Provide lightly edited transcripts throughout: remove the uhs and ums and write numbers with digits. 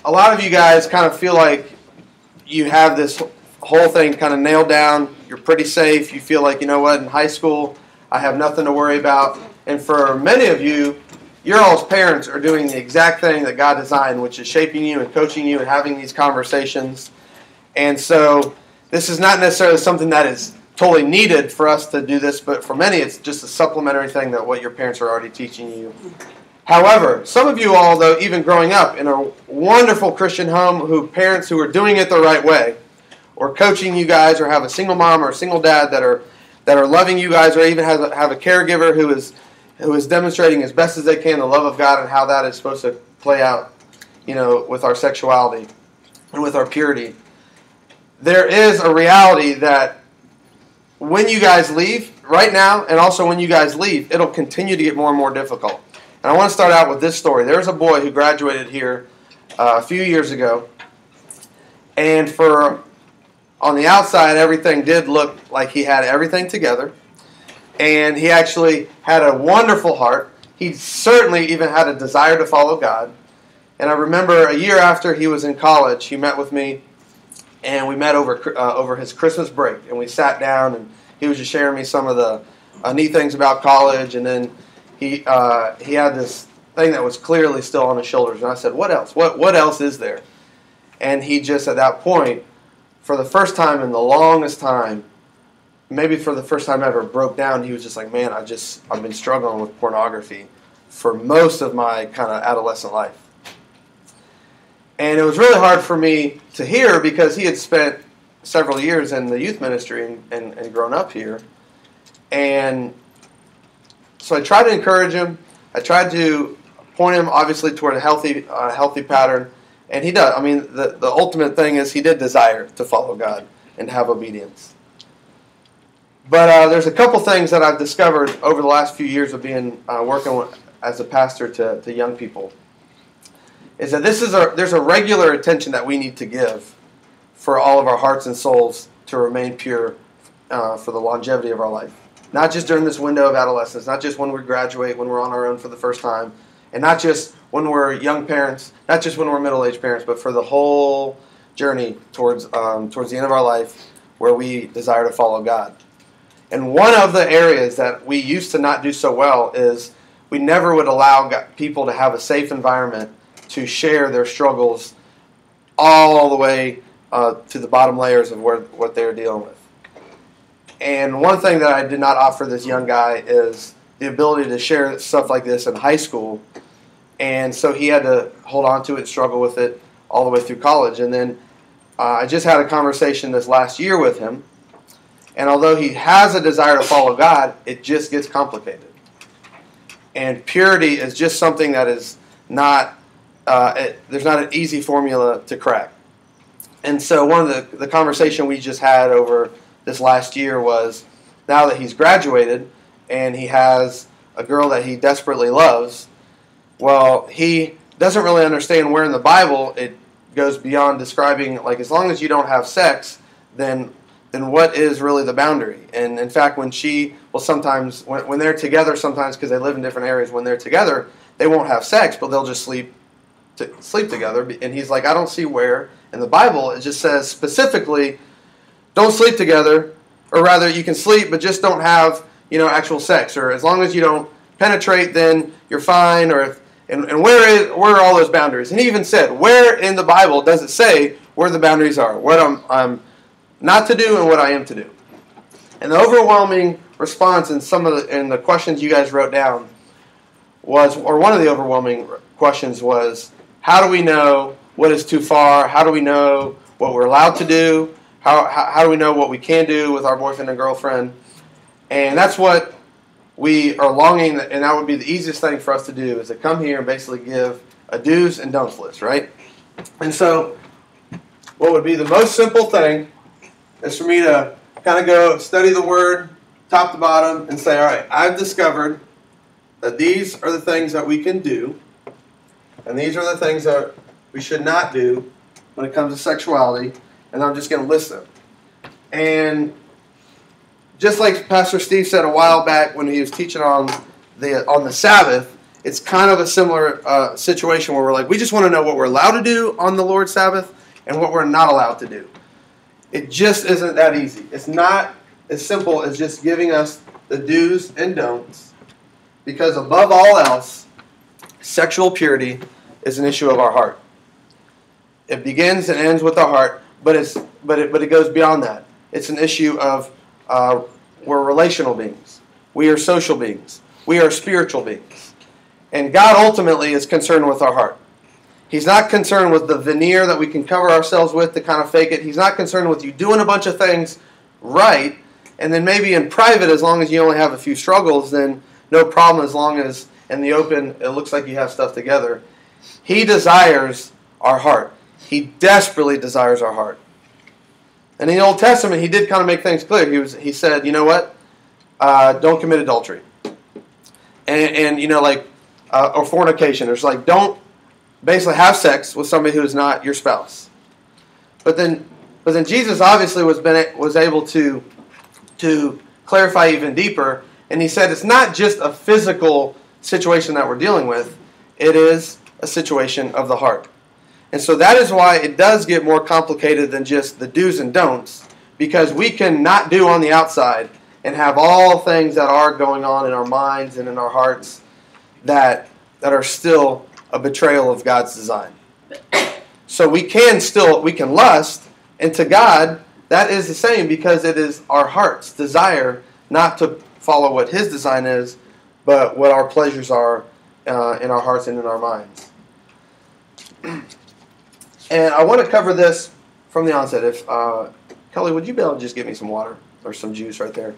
a lot of you guys kind of feel like you have this whole thing kind of nailed down. You're pretty safe. You feel like, you know what, in high school, I have nothing to worry about. And for many of you, your all's parents are doing the exact thing that God designed, which is shaping you and coaching you and having these conversations. And so this is not necessarily something that is totally needed for us to do this, but for many it's just a supplementary thing that what your parents are already teaching you. However, some of you all, though, even growing up in a wonderful Christian home, parents who are doing it the right way, or coaching you guys, or have a single mom or a single dad that are loving you guys, or even have a caregiver who is demonstrating as best as they can the love of God and how that is supposed to play out, with our sexuality and with our purity. There is a reality that when you guys leave, right now, and also when you guys leave, it'll continue to get more and more difficult. And I want to start out with this story. There's a boy who graduated here a few years ago, and on the outside, everything did look like he had everything together, and he actually had a wonderful heart. He certainly even had a desire to follow God. And I remember a year after he was in college, he met with me, and we met over his Christmas break, and we sat down, and he was just sharing me some of the neat things about college, and then he had this thing that was clearly still on his shoulders, and I said, "What else? What else is there?" And he just, at that point, for the first time in the longest time, maybe for the first time ever, broke down. He was just like, "Man, I've been struggling with pornography for most of my kind of adolescent life." And it was really hard for me to hear because he had spent several years in the youth ministry and grown up here. And so I tried to encourage him. I tried to point him, obviously, toward a healthy pattern. And he does. I mean, the ultimate thing is he did desire to follow God and have obedience. But there's a couple things that I've discovered over the last few years of being working as a pastor to young people. Is that there's a regular attention that we need to give for all of our hearts and souls to remain pure for the longevity of our life. Not just during this window of adolescence, not just when we graduate, when we're on our own for the first time, and not just when we're young parents, not just when we're middle-aged parents, but for the whole journey towards the end of our life where we desire to follow God. And one of the areas that we used to not do so well is we never would allow people to have a safe environment to share their struggles all the way to the bottom layers of what they're dealing with. And one thing that I did not offer this young guy is the ability to share stuff like this in high school. And so he had to hold on to it, struggle with it all the way through college. And then I just had a conversation this last year with him. And although he has a desire to follow God, it just gets complicated. And purity is just something that is not, there's not an easy formula to crack. And so one of the conversation we just had over this last year was, now that he's graduated and he has a girl that he desperately loves, well, he doesn't really understand where in the Bible it goes beyond describing, like, as long as you don't have sex, then what is really the boundary? And in fact, when she will sometimes, when they're together sometimes, because they live in different areas, when they're together, they won't have sex, but they'll just sleep together. And he's like, I don't see where in the Bible it just says specifically, don't sleep together, or rather you can sleep, but just don't have, actual sex, or as long as you don't penetrate, then you're fine, and where are all those boundaries? And he even said, where in the Bible does it say where the boundaries are, what I'm not to do and what I am to do? And the overwhelming response in the questions you guys wrote down was, or one of the overwhelming questions was, how do we know what is too far? How do we know what we're allowed to do? How do we know what we can do with our boyfriend and girlfriend? And that's what we are longing, and that would be the easiest thing for us to do, is to come here and basically give a do's and don'ts list, right? And so what would be the most simple thing is for me to kind of go study the Word top to bottom and say, all right, I've discovered that these are the things that we can do, and these are the things that we should not do when it comes to sexuality, and I'm just going to list them. And just like Pastor Steve said a while back when he was teaching on the Sabbath, it's kind of a similar situation where we're like, we just want to know what we're allowed to do on the Lord's Sabbath and what we're not allowed to do. It just isn't that easy. It's not as simple as just giving us the do's and don'ts, because above all else, sexual purity is an issue of our heart. It begins and ends with our heart, but it goes beyond that. It's an issue of we're relational beings. We are social beings. We are spiritual beings. And God ultimately is concerned with our heart. He's not concerned with the veneer that we can cover ourselves with to kind of fake it. He's not concerned with you doing a bunch of things right, and then maybe in private, as long as you only have a few struggles, then no problem, as long as in the open it looks like you have stuff together. He desires our heart. He desperately desires our heart. And in the Old Testament, he did kind of make things clear. He said, you know what? Don't commit adultery. And you know, like, or fornication. There's like, don't basically have sex with somebody who is not your spouse. But then Jesus obviously was able to clarify even deeper, and he said it's not just a physical situation that we're dealing with, it is a situation of the heart. And so that is why it does get more complicated than just the do's and don'ts, because we can not do on the outside and have all things that are going on in our minds and in our hearts that are still a betrayal of God's design. So we can lust, and to God, that is the same, because it is our heart's desire not to follow what His design is, but what our pleasures are in our hearts and in our minds. And I want to cover this from the onset. If Kelly, would you be able to just get me some water or some juice right there?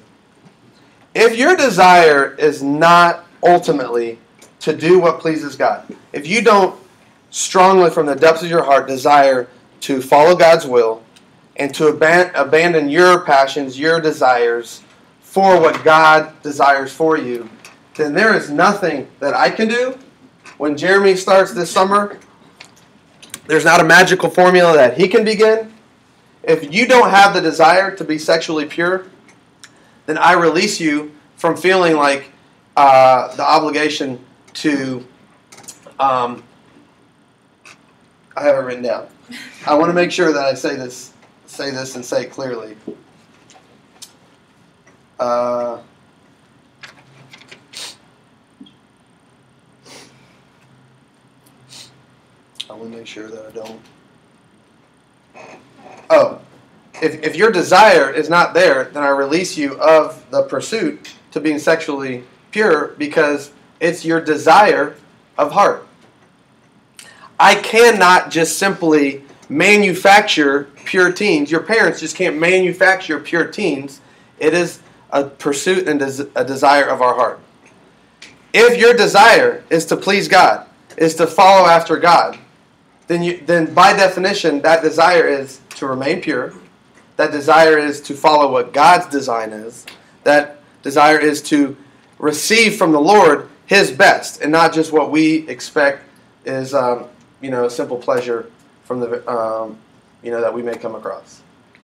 If your desire is not ultimately to do what pleases God, if you don't strongly from the depths of your heart desire to follow God's will and to abandon your passions, your desires for what God desires for you, then there is nothing that I can do. When Jeremy starts this summer, there's not a magical formula that he can begin. If you don't have the desire to be sexually pure, then I release you from feeling like the obligation to, I have it written down. I want to make sure that I say this and say it clearly. I want to make sure that I don't. Oh, if your desire is not there, then I release you of the pursuit to being sexually pure, because it's your desire of heart. I cannot just simply manufacture pure teens. Your parents just can't manufacture pure teens. It is a pursuit and a desire of our heart. If your desire is to please God, is to follow after God, then by definition, that desire is to remain pure. That desire is to follow what God's design is. That desire is to receive from the Lord His best, and not just what we expect is, a simple pleasure from the, that we may come across.